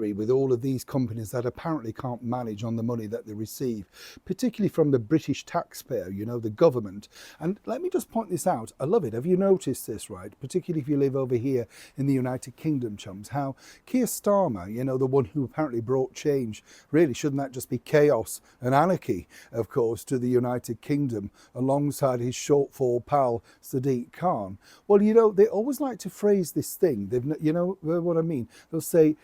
misery with all of these companies that apparently can't manage on the money that they receive, particularly from the British taxpayer, you know, the government. And let me just point this out. I love it. Have you noticed this, right? Particularly if you live over here in the United Kingdom, chums, how Keir Starmer, you know, the one who apparently brought change, really, shouldn't that just be chaos and anarchy, of course, to the United Kingdom, alongside his shortfall pal, Sadiq Khan? Well, you know, they always like to phrase this thing. You know what I mean? They'll say,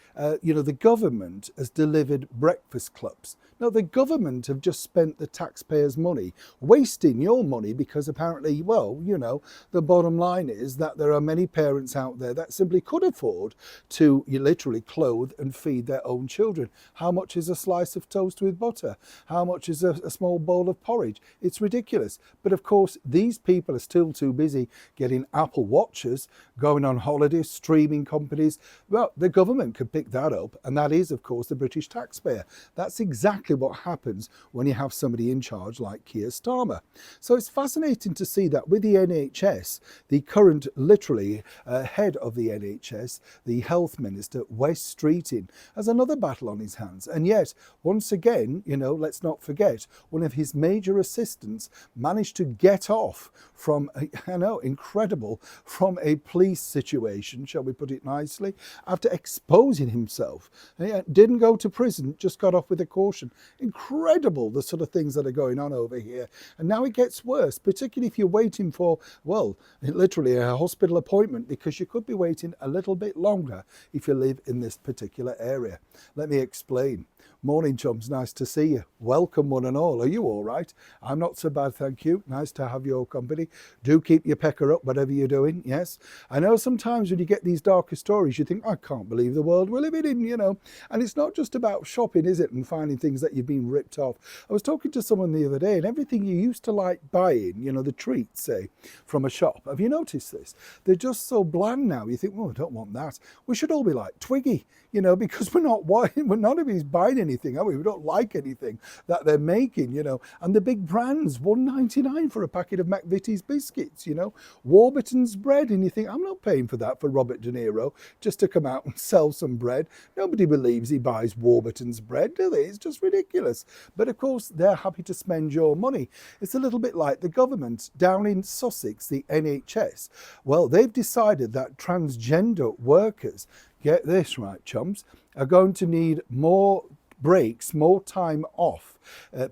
you know, the government has delivered breakfast clubs. No, the government have just spent the taxpayers' money, wasting your money, because apparently, well, you know, the bottom line is that there are many parents out there that simply could afford to literally clothe and feed their own children. How much is a slice of toast with butter? How much is a small bowl of porridge? It's ridiculous. But of course, these people are still too busy getting Apple Watches, going on holidays, streaming companies. Well, the government could pick that up, and that is, of course, the British taxpayer. That's exactly what happens when you have somebody in charge like Keir Starmer. So it's fascinating to see that with the NHS, the current literally head of the NHS, the health minister, Wes Streeting, has another battle on his hands. And yet, once again, you know, let's not forget, one of his major assistants managed to get off from, I know, incredible, from a police situation, shall we put it nicely, after exposing himself. Didn't go to prison, just got off with a caution. Incredible, the sort of things that are going on over here. And now it gets worse, particularly if you're waiting for, well, literally a hospital appointment, because you could be waiting a little bit longer if you live in this particular area. Let me explain. Morning, chums, nice to see you. Welcome, one and all. Are you all right? I'm not so bad, thank you. Nice to have your company. Do keep your pecker up, whatever you're doing, yes? I know sometimes when you get these darker stories, you think, I can't believe the world we're living in, you know. And it's not just about shopping, is it, and finding things that you've been ripped off. I was talking to someone the other day, and everything you used to like buying, you know, the treats, say, from a shop, have you noticed this? They're just so bland now. You think, well, I don't want that. We should all be like Twiggy, you know, because we're none of us buying anything, are we? We don't like anything that they're making, you know. And the big brands, $1.99 for a packet of McVitie's biscuits, you know, Warburton's bread, and you think, I'm not paying for that for Robert De Niro just to come out and sell some bread. Nobody believes he buys Warburton's bread, do they? It's just ridiculous. But of course, they're happy to spend your money. It's a little bit like the government down in Sussex, the NHS. Well, they've decided that transgender workers, get this right, chums, are going to need more breaks, more time off,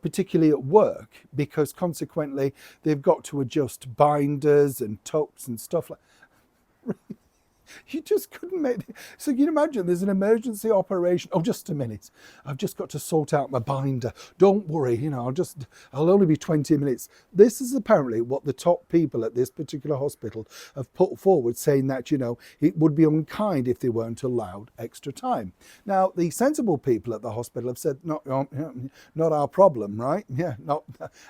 particularly at work, because consequently they've got to adjust binders and tucks and stuff like that. You just couldn't make it. So you can imagine there's an emergency operation. Oh, just a minute. I've just got to sort out my binder. Don't worry, you know, I'll only be 20 minutes. This is apparently what the top people at this particular hospital have put forward, saying that, you know, it would be unkind if they weren't allowed extra time. Now, the sensible people at the hospital have said, not our problem, right? Yeah,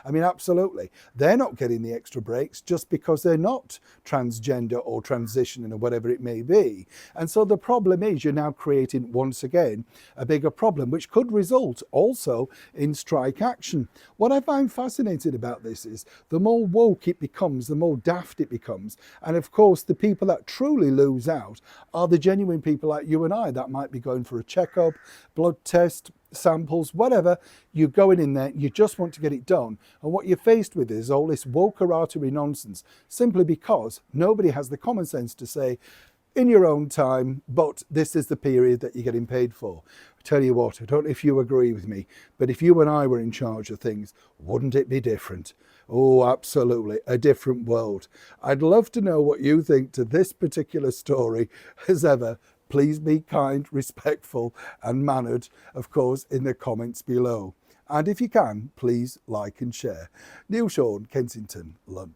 I mean, absolutely. They're not getting the extra breaks just because they're not transgender or transitioning or whatever it may be. And so the problem is you're now creating, once again, a bigger problem, which could result also in strike action. What I find fascinating about this is the more woke it becomes, the more daft it becomes. And of course, the people that truly lose out are the genuine people like you and I that might be going for a checkup, blood test, samples, whatever. You're going in there, you just want to get it done. And what you're faced with is all this woke-aratory nonsense, simply because nobody has the common sense to say, in your own time, but this is the period that you're getting paid for. I tell you what, I don't know if you agree with me, but if you and I were in charge of things, wouldn't it be different? Oh, absolutely, a different world. I'd love to know what you think to this particular story. As ever, please be kind, respectful and mannered, of course, in the comments below. And if you can, please like and share. Neil Sean, Kensington, London.